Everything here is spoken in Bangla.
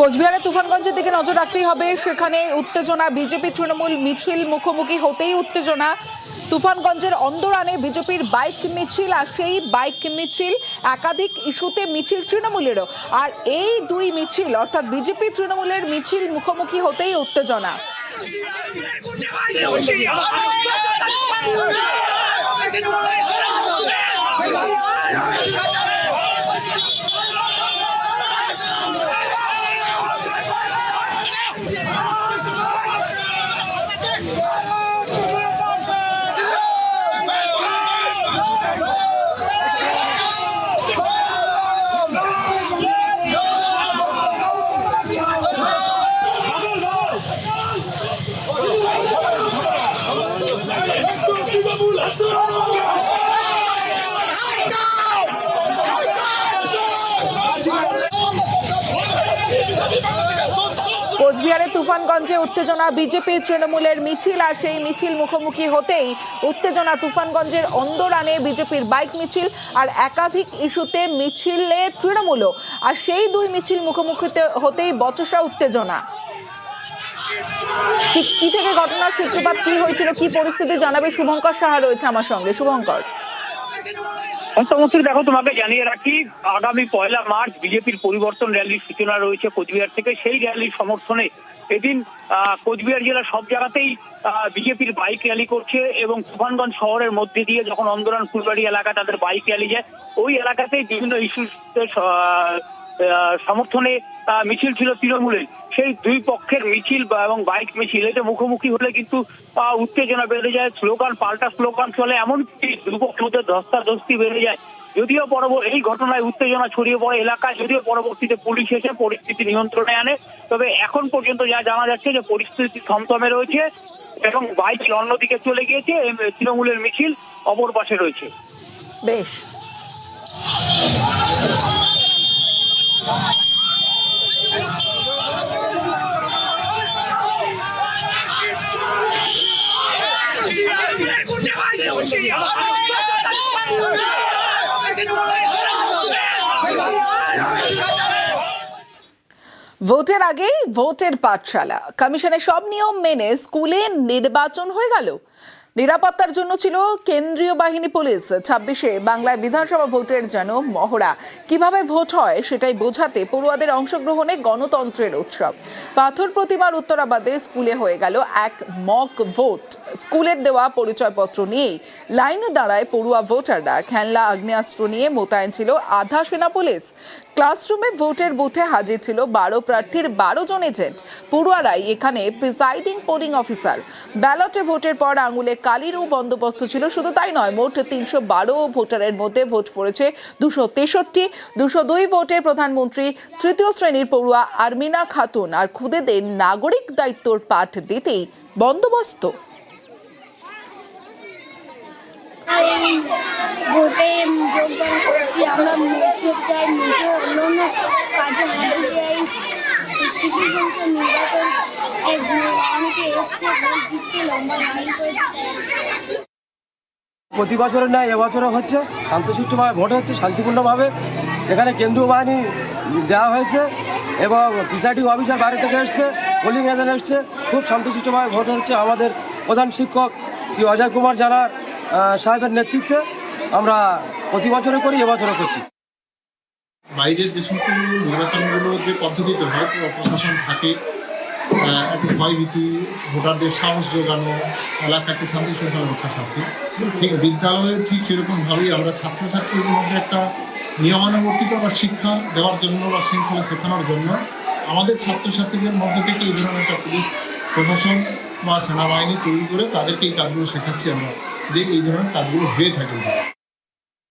কোচবিহারে তুফানগঞ্জের দিকে নজর রাখতেই হবে। সেখানে উত্তেজনা, বিজেপি তৃণমূল মিছিল মুখোমুখি হতেই উত্তেজনা। তুফানগঞ্জের অন্দরানে বিজেপির বাইক মিছিল, আর সেই বাইক মিছিল একাধিক ইস্যুতে মিছিল তৃণমূলেরও। আর এই দুই মিছিল অর্থাৎ বিজেপি তৃণমূলের মিছিল মুখোমুখি হতেই উত্তেজনা। কোচবিহারে তুফানগঞ্জে উত্তেজনা, বিজেপি তৃণমূলের মিছিল, আর সেই মিছিল মুখোমুখি হতেই উত্তেজনা। তুফানগঞ্জের অন্দরানে বিজেপির বাইক মিছিল আর একাধিক ইস্যুতে মিছিলে তৃণমূলও, আর সেই দুই মিছিল মুখোমুখি হতেই বচসা উত্তেজনা। ঠিক কি থেকে ঘটনার সূত্রপাত, কি হয়েছিল, কি পরিস্থিতি জানাবে শুভঙ্কর সাহা রয়েছে আমার সঙ্গে। শুভঙ্কর, দেখো, তোমাকে জানিয়ে রাখি, আগামী 1 মার্চ বিজেপির পরিবর্তন র্যালির সূচনা রয়েছে কোচবিহার থেকে। সেই র্যালির সমর্থনে এদিন কোচবিহার জেলার সব জায়গাতেই বিজেপির বাইক র্যালি করছে, এবং তুফানগঞ্জ শহরের মধ্যে দিয়ে যখন অন্দরান ফুলবাড়ি এলাকা তাদের বাইক র্যালি যায়, ওই এলাকাতেই বিভিন্ন ইস্যুতে সমর্থনে মিছিল ছিল তৃণমূলের। সেই দুই পক্ষের মিছিল এবং বাইক মিছিল এটা মুখোমুখি হলে কিন্তু উত্তেজনা বেড়ে যায়, স্লোগান পাল্টা স্লোগান চলে, এমনকি দুপক্ষের মধ্যে ধস্তাধস্তি বেড়ে যায়। যদিও এই ঘটনায় উত্তেজনা ছড়িয়ে পড়ে এলাকায়, যদিও পরবর্তীতে পুলিশ এসে পরিস্থিতি নিয়ন্ত্রণে আনে। তবে এখন পর্যন্ত যা জানা যাচ্ছে যে পরিস্থিতি থমথমে রয়েছে এবং বাইক অন্যদিকে চলে গিয়েছে, তৃণমূলের মিছিল অপর পাশে রয়েছে। বেশ। ভোটের আগেই ভোটের পাঠশালা, কমিশনের সব নিয়ম মেনে স্কুলে নির্বাচন হয়ে গেল। নিরাপত্তার জন্য ছিল কেন্দ্রীয় বাহিনী পুলিশ। 26শে বাংলায় বিধানসভা ভোটের যেন মহড়া। কিভাবে ভোট হয় সেটাই বোঝাতে পড়ুয়াদের অংশগ্রহণে গণতন্ত্রের উৎসব। পাথর প্রতিমার উত্তরাবাদে স্কুলে হয়ে গেল এক মক ভোট। স্কুলের দেওয়া পরিচয়পত্র নিয়েই লাইনে দাঁড়ায় পড়ুয়া ভোটাররা। খেলনা আগ্নেয়াস্ত্র নিয়ে মোতায়েন ছিল আধা সেনা পুলিশ। ক্লাসরুমে ভোটের বুথে হাজির ছিল 12 প্রার্থীর 12 জন এজেন্ট। পড়ুয়ারাই এখানে প্রিসাইডিং পোলিং অফিসার। ব্যালটে ভোটের পর আঙুলে কালিরও বন্দোবস্ত ছিল। শুধু তাই নয়, মোট 312 ভোটারের মধ্যে ভোট পড়েছে 263। 202 ভোটে প্রধানমন্ত্রী তৃতীয় শ্রেণীর পড়ুয়া আরমিনা খাতুন আর খুদেদের নাগরিক দায়িত্বর পাঠ দিতেই বন্দোবস্ত। ভোটে যোগদান করেছি, আমরা মুখে চাই, মুখে অন্য কাজে হাতে যাই। শিশুজনকে নির্বাচন অনেকে এসছে, ভোট দিচ্ছে, লম্বা লাইন করেছে। প্রতি বছরের নয়, এবছরও হচ্ছে শান্তশিষ্টভাবে ভোট হচ্ছে, শান্তিপূর্ণভাবে। এখানে কেন্দ্রীয় বাহিনী দেওয়া হয়েছে এবং প্রিসাইডিং অফিসার বাইরে থেকে এসছে, পোলিং এজেন্ট এসছে। খুব শান্তশিষ্টভাবে ভোট হচ্ছে। আমাদের প্রধান শিক্ষক শ্রী অজয় কুমার জানা সাহেবের নেতৃত্বে আমরা প্রতি বছরে করি, এবছরও করছি। বাইরের যে সমস্ত নির্বাচনগুলো যে পদ্ধতিতে হয়, প্রশাসন থাকে, একটা ভয়ভীতি, ভোটারদের সাহস যোগানো, এলাকাকে শান্তি শৃঙ্খলা রক্ষা স্বার্থে, ঠিক বিদ্যালয়ে ঠিক সেরকমভাবেই আমরা ছাত্রছাত্রীদের মধ্যে একটা নিয়মানুবর্তিত বা শিক্ষা দেওয়ার জন্য বা শৃঙ্খলা শেখানোর জন্য আমাদের ছাত্রছাত্রীদের মধ্যে থেকে এই ধরনের একটা পুলিশ প্রশাসন বা সেনাবাহিনী তৈরি করে তাদেরকে এই কাজগুলো শেখাচ্ছি আমরা, যে এই ধরনের কাজগুলো হয়ে থাকে।